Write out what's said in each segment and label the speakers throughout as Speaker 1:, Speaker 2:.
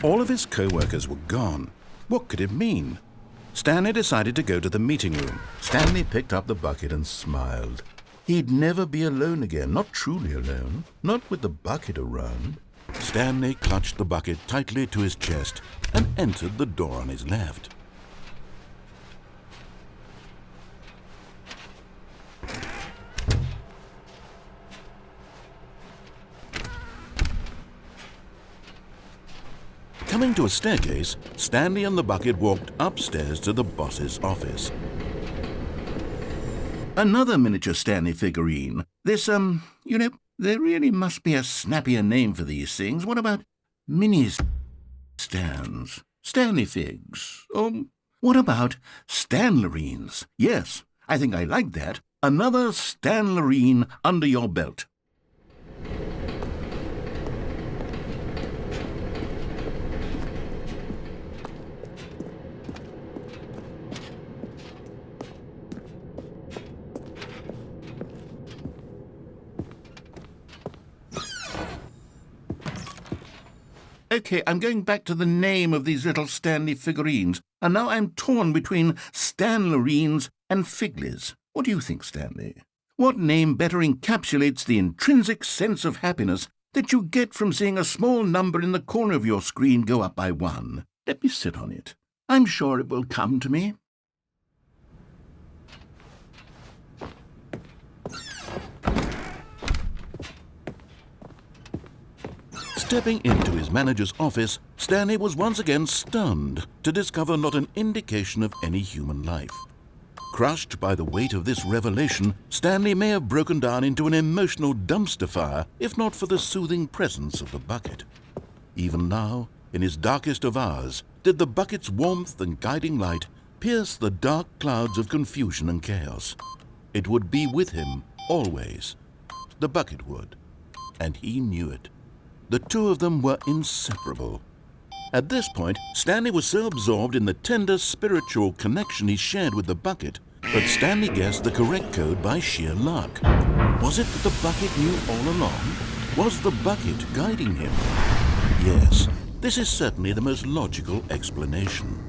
Speaker 1: All of his co-workers were gone. What could it mean? Stanley decided to go to the meeting room. Stanley picked up the bucket and smiled. He'd never be alone again, not truly alone, not with the bucket around. Stanley clutched the bucket tightly to his chest and entered the door on his left. Coming to a staircase, Stanley and the bucket walked upstairs to the boss's office. Another miniature Stanley figurine. This, there really must be a snappier name for these things. What about mini Stans? Stanley figs? Or what about Stanlerines? Yes, I think I like that. Another Stanlerine under your belt. Okay, I'm going back to the name of these little Stanley figurines, and now I'm torn between Stanlerines and Figlies. What do you think, Stanley? What name better encapsulates the intrinsic sense of happiness that you get from seeing a small number in the corner of your screen go up by 1? Let me sit on it. I'm sure it will come to me. Stepping into his manager's office, Stanley was once again stunned to discover not an indication of any human life. Crushed by the weight of this revelation, Stanley may have broken down into an emotional dumpster fire if not for the soothing presence of the bucket. Even now, in his darkest of hours, did the bucket's warmth and guiding light pierce the dark clouds of confusion and chaos. It would be with him always. The bucket would, and he knew it. The two of them were inseparable. At this point, Stanley was so absorbed in the tender spiritual connection he shared with the bucket that Stanley guessed the correct code by sheer luck. Was it that the bucket knew all along? Was the bucket guiding him? Yes, this is certainly the most logical explanation.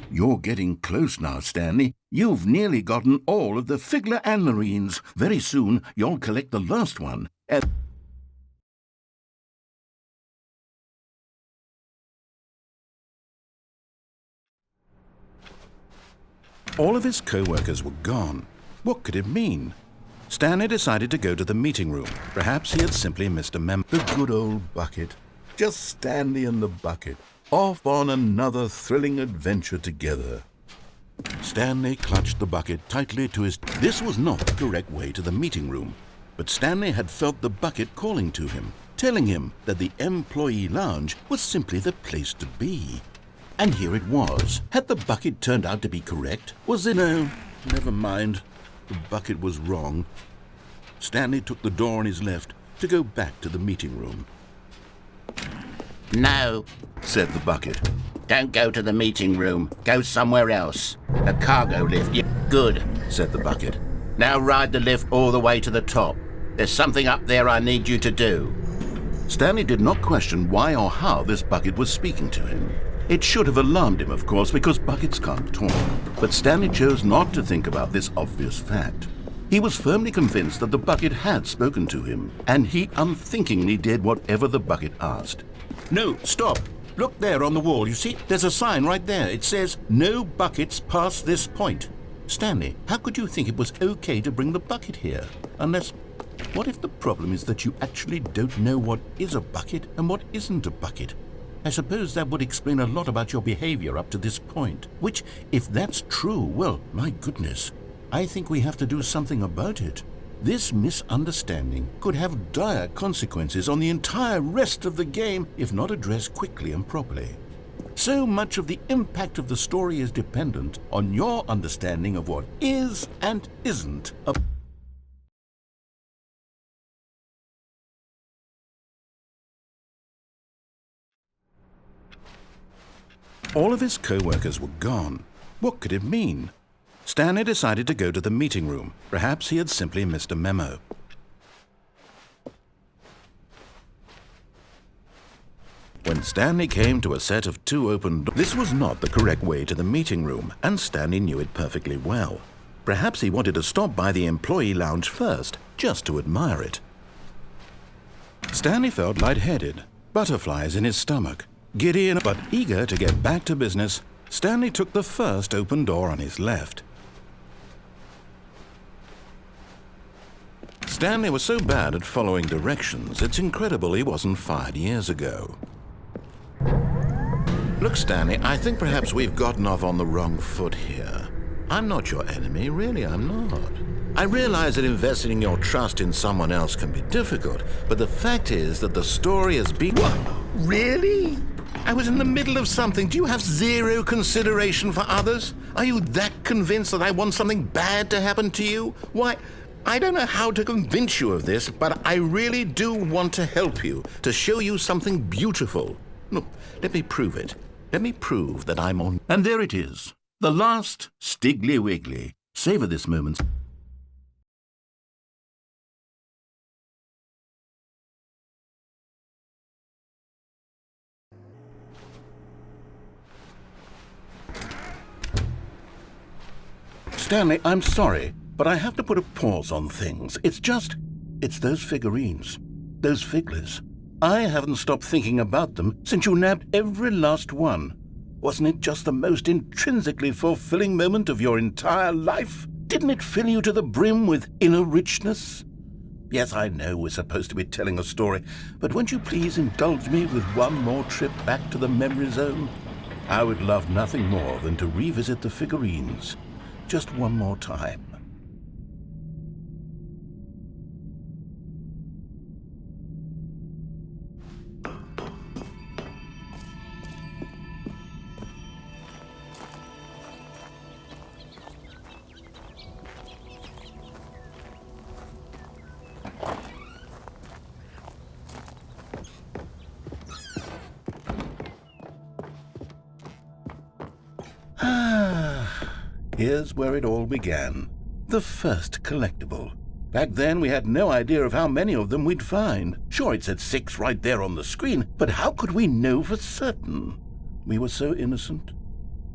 Speaker 1: You're getting close now, Stanley. You've nearly gotten all of the Figler Anlerines. Very soon, you'll collect the last one. All of his co-workers were gone. What could it mean? Stanley decided to go to the meeting room. Perhaps he had simply missed a memo. The good old bucket. Just Stanley and the bucket. Off on another thrilling adventure together. Stanley clutched the bucket tightly to his... This was not the correct way to the meeting room. But Stanley had felt the bucket calling to him, telling him that the employee lounge was simply the place to be. And here it was. Had the bucket turned out to be correct? Was it? No, never mind. The bucket was wrong. Stanley took the door on his left to go back to the meeting room.
Speaker 2: No,
Speaker 1: said the bucket.
Speaker 2: Don't go to the meeting room. Go somewhere else. A cargo lift. Good,
Speaker 1: said the bucket.
Speaker 2: Now ride the lift all the way to the top. There's something up there I need you to do.
Speaker 1: Stanley did not question why or how this bucket was speaking to him. It should have alarmed him, of course, because buckets can't talk. But Stanley chose not to think about this obvious fact. He was firmly convinced that the bucket had spoken to him, and he unthinkingly did whatever the bucket asked. No, stop! Look there on the wall, you see? There's a sign right there. It says, "No buckets past this point." Stanley, how could you think it was okay to bring the bucket here? Unless, what if the problem is that you actually don't know what is a bucket and what isn't a bucket? I suppose that would explain a lot about your behavior up to this point. Which, if that's true, well, my goodness, I think we have to do something about it. This misunderstanding could have dire consequences on the entire rest of the game if not addressed quickly and properly. So much of the impact of the story is dependent on your understanding of what is and isn't a... All of his co-workers were gone. What could it mean? Stanley decided to go to the meeting room. Perhaps he had simply missed a memo. when Stanley came to a set of 2 open doors. This was not the correct way to the meeting room, and Stanley knew it perfectly well. Perhaps he wanted to stop by the employee lounge first, just to admire it. Stanley felt lightheaded, butterflies in his stomach. Giddy but eager to get back to business, Stanley took the first open door on his left. Stanley was so bad at following directions, it's incredible he wasn't fired years ago. Look, Stanley, I think perhaps we've gotten off on the wrong foot here. I'm not your enemy, really, I'm not. I realize that investing your trust in someone else can be difficult, but the fact is that the story has been— What? Really? I was in the middle of something. Do you have zero consideration for others? Are you that convinced that I want something bad to happen to you? Why, I don't know how to convince you of this, but I really do want to help you, to show you something beautiful. Look, let me prove it. Let me prove that I'm on— And there it is. The last Stiggly Wiggly. Savor this moment. Stanley, I'm sorry, but I have to put a pause on things. It's those figurines, those figglers. I haven't stopped thinking about them since you nabbed every last one. Wasn't it just the most intrinsically fulfilling moment of your entire life? Didn't it fill you to the brim with inner richness? Yes, I know we're supposed to be telling a story, but won't you please indulge me with one more trip back to the memory zone? I would love nothing more than to revisit the figurines. Just one more time. Here's where it all began. The first collectible. Back then, we had no idea of how many of them we'd find. Sure, it said 6 right there on the screen, but how could we know for certain? We were so innocent.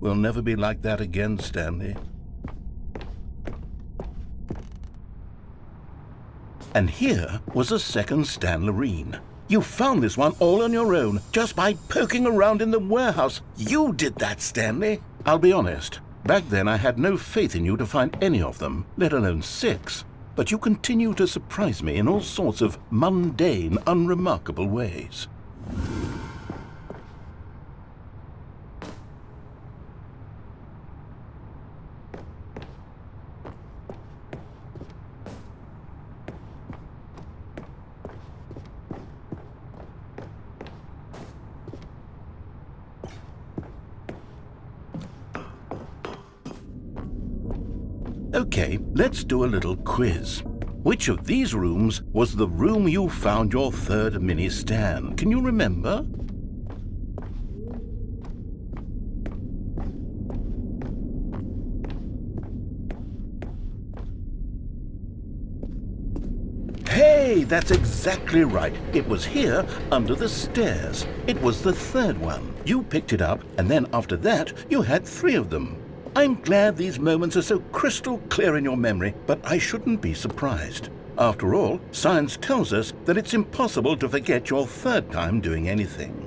Speaker 1: We'll never be like that again, Stanley. And here was a second Stanlerine. You found this one all on your own, just by poking around in the warehouse. You did that, Stanley. I'll be honest. Back then, I had no faith in you to find any of them, let alone 6. But you continue to surprise me in all sorts of mundane, unremarkable ways. Okay, let's do a little quiz. Which of these rooms was the room you found your third mini Stan? Can you remember? Hey, that's exactly right. It was here, under the stairs. It was the third one. You picked it up, and then after that, you had 3 of them. I'm glad these moments are so crystal clear in your memory, but I shouldn't be surprised. After all, science tells us that it's impossible to forget your third time doing anything.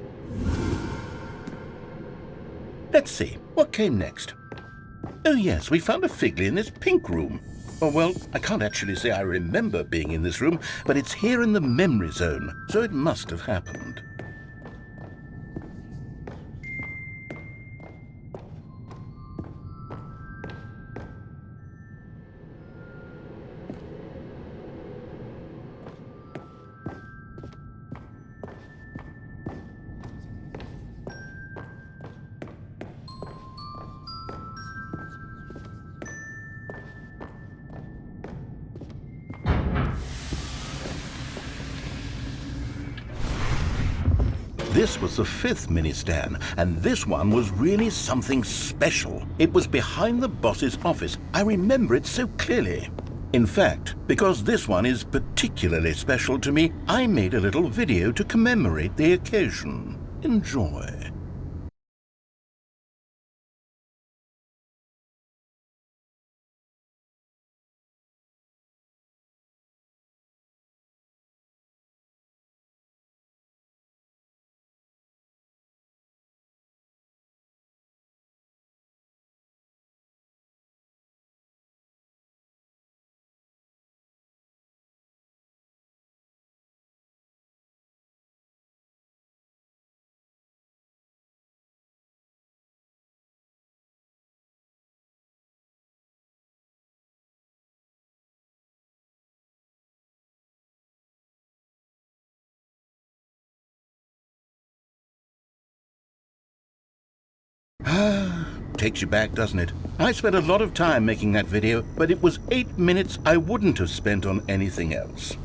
Speaker 1: Let's see, what came next? Oh yes, we found a Figgly in this pink room. Oh well, I can't actually say I remember being in this room, but it's here in the memory zone, so it must have happened. This was the 5th mini Stan, and this one was really something special. It was behind the boss's office. I remember it so clearly. In fact, because this one is particularly special to me, I made a little video to commemorate the occasion. Enjoy. Takes you back, doesn't it? I spent a lot of time making that video, but it was 8 minutes I wouldn't have spent on anything else.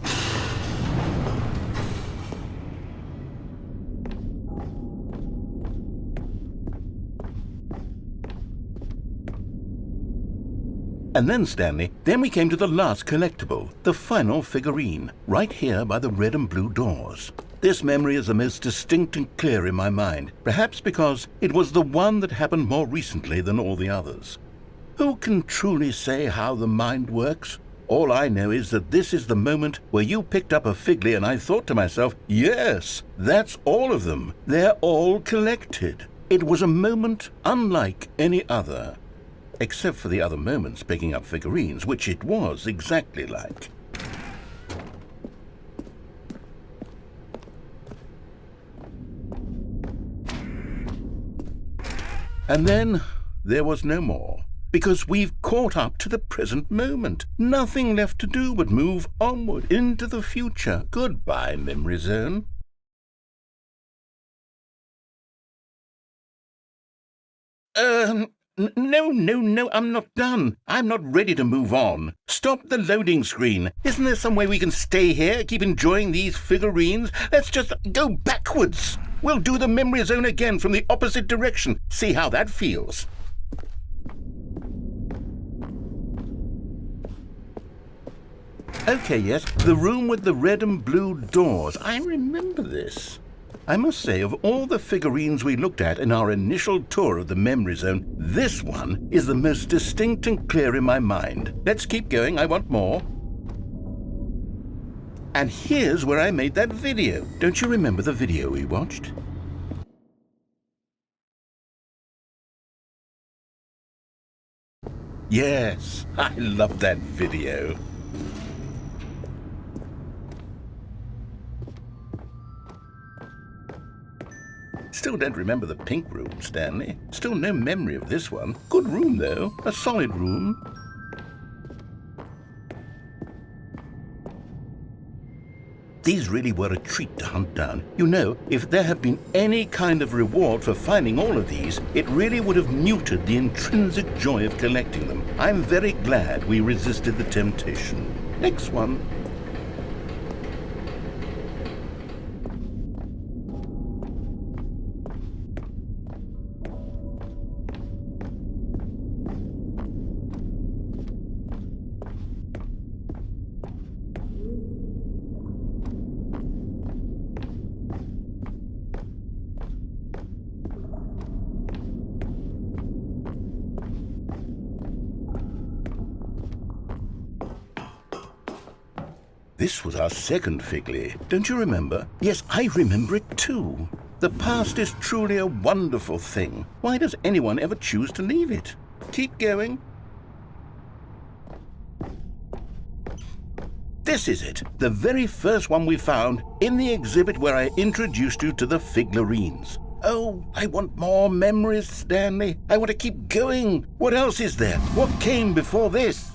Speaker 1: And then, Stanley, then we came to the last collectible, the final figurine, right here by the red and blue doors. This memory is the most distinct and clear in my mind, perhaps because it was the one that happened more recently than all the others. Who can truly say how the mind works? All I know is that this is the moment where you picked up a Figley and I thought to myself, yes, that's all of them. They're all collected. It was a moment unlike any other. Except for the other moments picking up figurines, which it was exactly like. And then there was no more, because we've caught up to the present moment. Nothing left to do but move onward into the future. Goodbye, Memory Zone. No, I'm not done. I'm not ready to move on. Stop the loading screen. Isn't there some way we can stay here, keep enjoying these figurines? Let's just go backwards. We'll do the memory zone again from the opposite direction. See how that feels. Okay, yes, the room with the red and blue doors. I remember this. I must say, of all the figurines we looked at in our initial tour of the memory zone, this one is the most distinct and clear in my mind. Let's keep going, I want more. And here's where I made that video. Don't you remember the video we watched? Yes, I love that video. Still don't remember the pink room, Stanley. Still no memory of this one. Good room, though. A solid room. These really were a treat to hunt down. You know, if there had been any kind of reward for finding all of these, it really would have muted the intrinsic joy of collecting them. I'm very glad we resisted the temptation. Next one. This was our second Figley. Don't you remember? Yes, I remember it too. The past is truly a wonderful thing. Why does anyone ever choose to leave it? Keep going. This is it, the very first one we found in the exhibit where I introduced you to the figurines. Oh, I want more memories, Stanley. I want to keep going. What else is there? What came before this?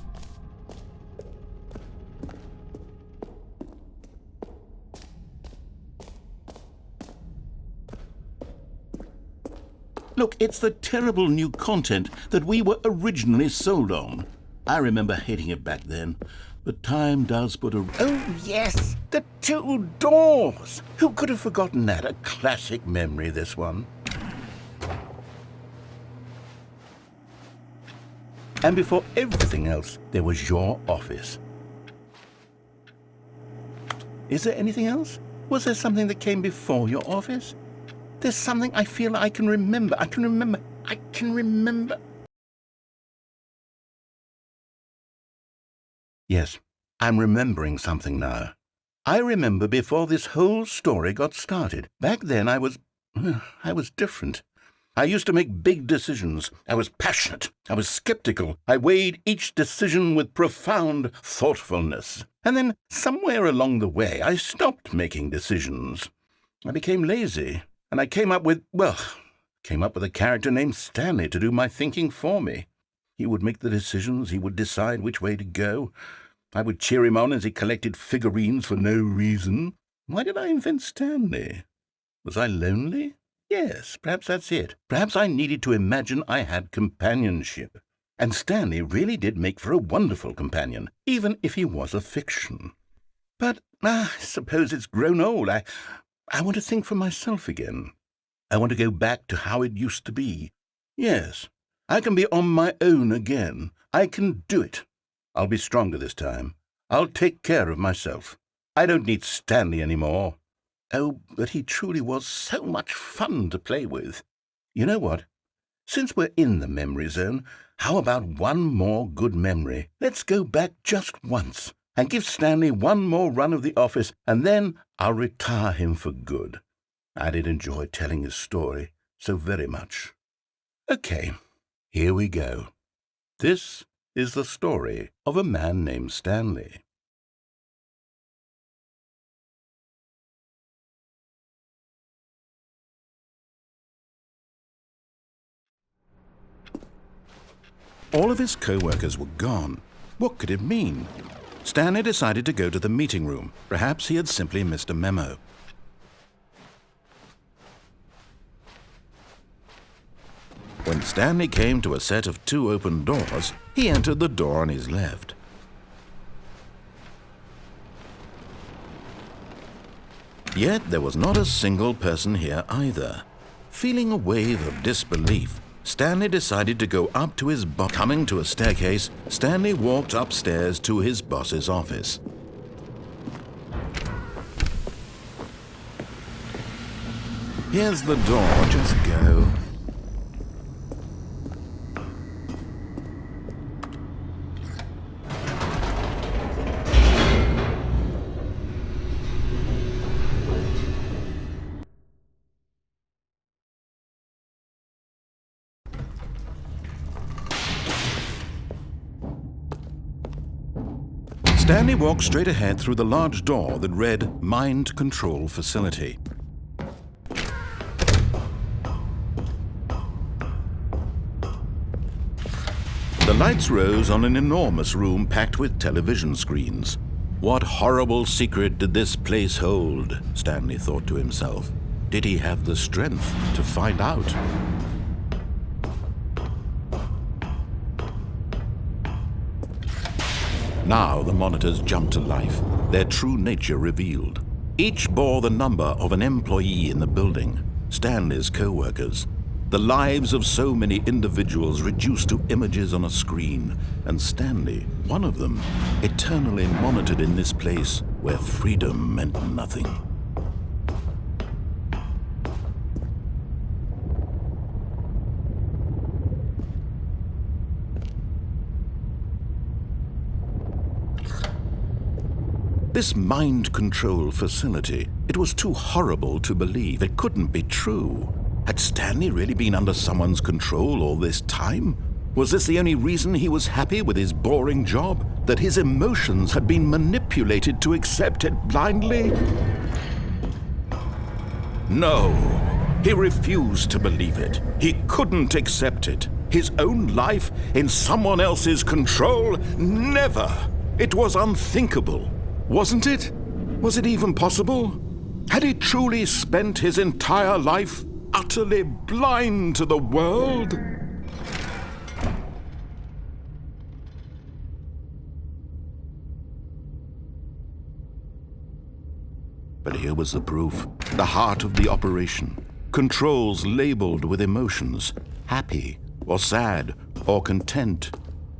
Speaker 1: Look, it's the terrible new content that we were originally sold on. I remember hating it back then, but time does put a... Oh, yes, the two doors! Who could have forgotten that? A classic memory, this one. And before everything else, there was your office. Is there anything else? Was there something that came before your office?
Speaker 2: There's something I feel I can remember. I can remember. Yes, I'm remembering something now. I remember before this whole story got started. Back then I was different. I used to make big decisions. I was passionate. I was skeptical. I weighed each decision with profound thoughtfulness. And then, somewhere along the way, I stopped making decisions. I became lazy, and I came up with a character named Stanley to do my thinking for me. He would make the decisions. He would decide which way to go. I would cheer him on as he collected figurines for no reason. Why did I invent Stanley? Was I lonely? Yes, perhaps that's it. Perhaps I needed to imagine I had companionship. And Stanley really did make for a wonderful companion, even if he was a fiction. But I suppose it's grown old. I want to think for myself again. I want to go back to how it used to be. Yes, I can be on my own again. I can do it. I'll be stronger this time. I'll take care of myself. I don't need Stanley anymore. Oh, but he truly was so much fun to play with. You know what? Since we're in the memory zone, how about one more good memory? Let's go back just once and give Stanley one more run of the office, and then I'll retire him for good. I did enjoy telling his story so very much. Okay, here we go. This is the story of a man named Stanley.
Speaker 1: All of his co-workers were gone. What could it mean? Stanley decided to go to the meeting room. Perhaps he had simply missed a memo. When Stanley came to a set of 2 open doors, he entered the door on his left. Yet there was not a single person here either. Feeling a wave of disbelief, Stanley decided to go up to his boss. Coming to a staircase, Stanley walked upstairs to his boss's office. Here's the door, just go. Stanley walked straight ahead through the large door that read Mind Control Facility. The lights rose on an enormous room packed with television screens. What horrible secret did this place hold? Stanley thought to himself. Did he have the strength to find out? Now the monitors jumped to life, their true nature revealed. Each bore the number of an employee in the building, Stanley's co-workers. The lives of so many individuals reduced to images on a screen, and Stanley, one of them, eternally monitored in this place where freedom meant nothing. This mind control facility, it was too horrible to believe. It couldn't be true. Had Stanley really been under someone's control all this time? Was this the only reason he was happy with his boring job? That his emotions had been manipulated to accept it blindly? No, he refused to believe it. He couldn't accept it. His own life in someone else's control? Never! It was unthinkable. Wasn't it? Was it even possible? Had he truly spent his entire life utterly blind to the world? But here was the proof, the heart of the operation. Controls labeled with emotions, happy or sad or content,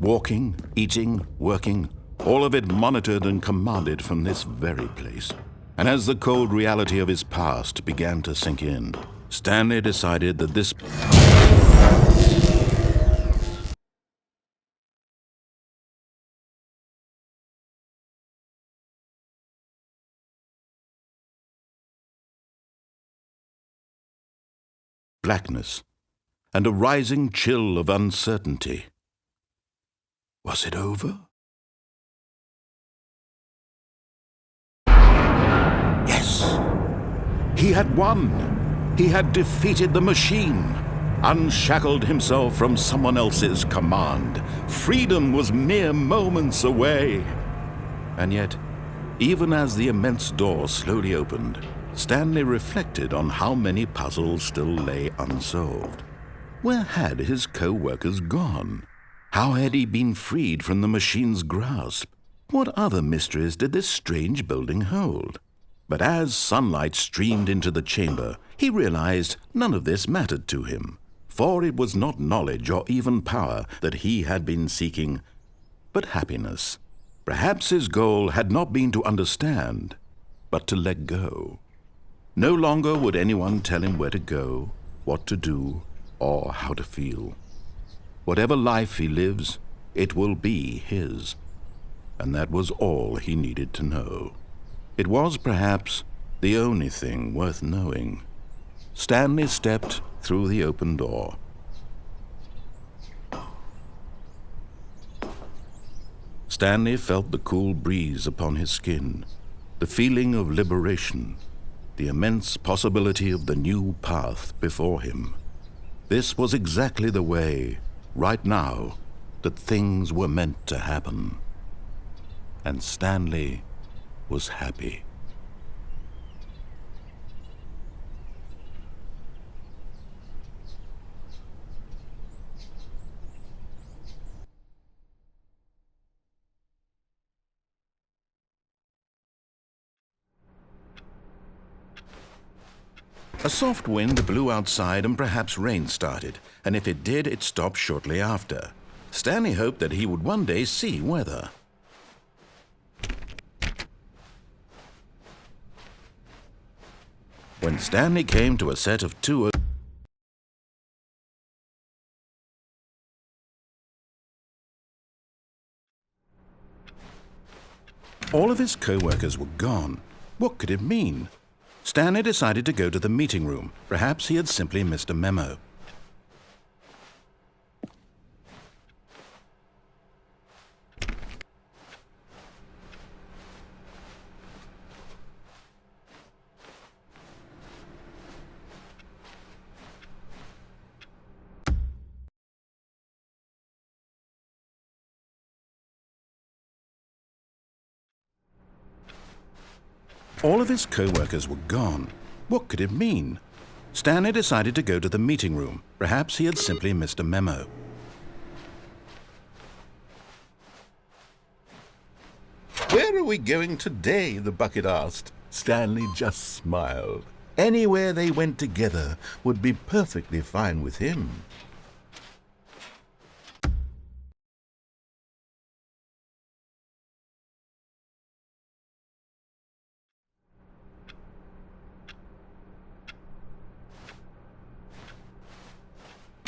Speaker 1: walking, eating, working, all of it monitored and commanded from this very place. And as the cold reality of his past began to sink in, Stanley decided that this blackness and a rising chill of uncertainty. Was it over? Yes! He had won! He had defeated the machine, unshackled himself from someone else's command. Freedom was mere moments away. And yet, even as the immense door slowly opened, Stanley reflected on how many puzzles still lay unsolved. Where had his co-workers gone? How had he been freed from the machine's grasp? What other mysteries did this strange building hold? But as sunlight streamed into the chamber, he realized none of this mattered to him, for it was not knowledge or even power that he had been seeking, but happiness. Perhaps his goal had not been to understand, but to let go. No longer would anyone tell him where to go, what to do, or how to feel. Whatever life he lives, it will be his. And that was all he needed to know. It was perhaps the only thing worth knowing. Stanley stepped through the open door. Stanley felt the cool breeze upon his skin, the feeling of liberation, the immense possibility of the new path before him. This was exactly the way, right now, that things were meant to happen. And Stanley was happy. A soft wind blew outside and perhaps rain started, and if it did, it stopped shortly after. Stanley hoped that he would one day see weather. When Stanley came to a set of two all of his co-workers were gone. What could it mean? Stanley decided to go to the meeting room. Perhaps he had simply missed a memo. All of his co-workers were gone. What could it mean? Stanley decided to go to the meeting room. Perhaps he had simply missed a memo. "Where are we going today?" the bucket asked. Stanley just smiled. Anywhere they went together would be perfectly fine with him.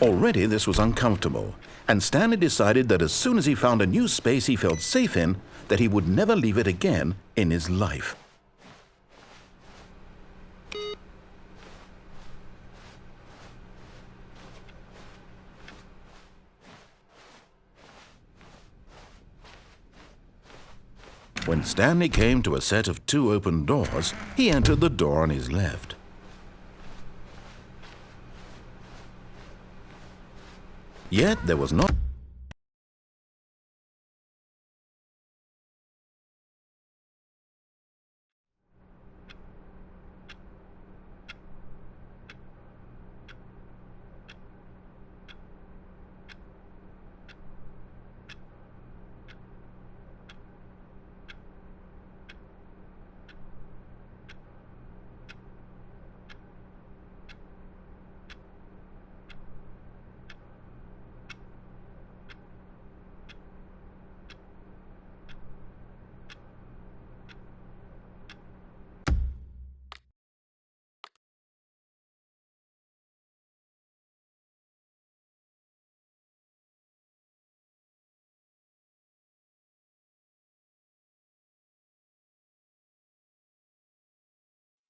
Speaker 1: Already this was uncomfortable, and Stanley decided that as soon as he found a new space he felt safe in, that he would never leave it again in his life. When Stanley came to a set of two open doors, he entered the door on his left. Yet there was not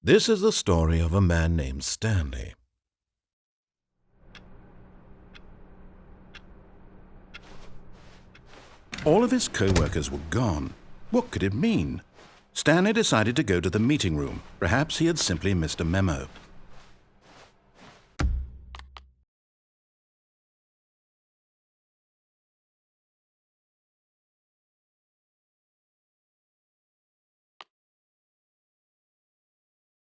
Speaker 1: This is the story of a man named Stanley. All of his co-workers were gone. What could it mean? Stanley decided to go to the meeting room. Perhaps he had simply missed a memo.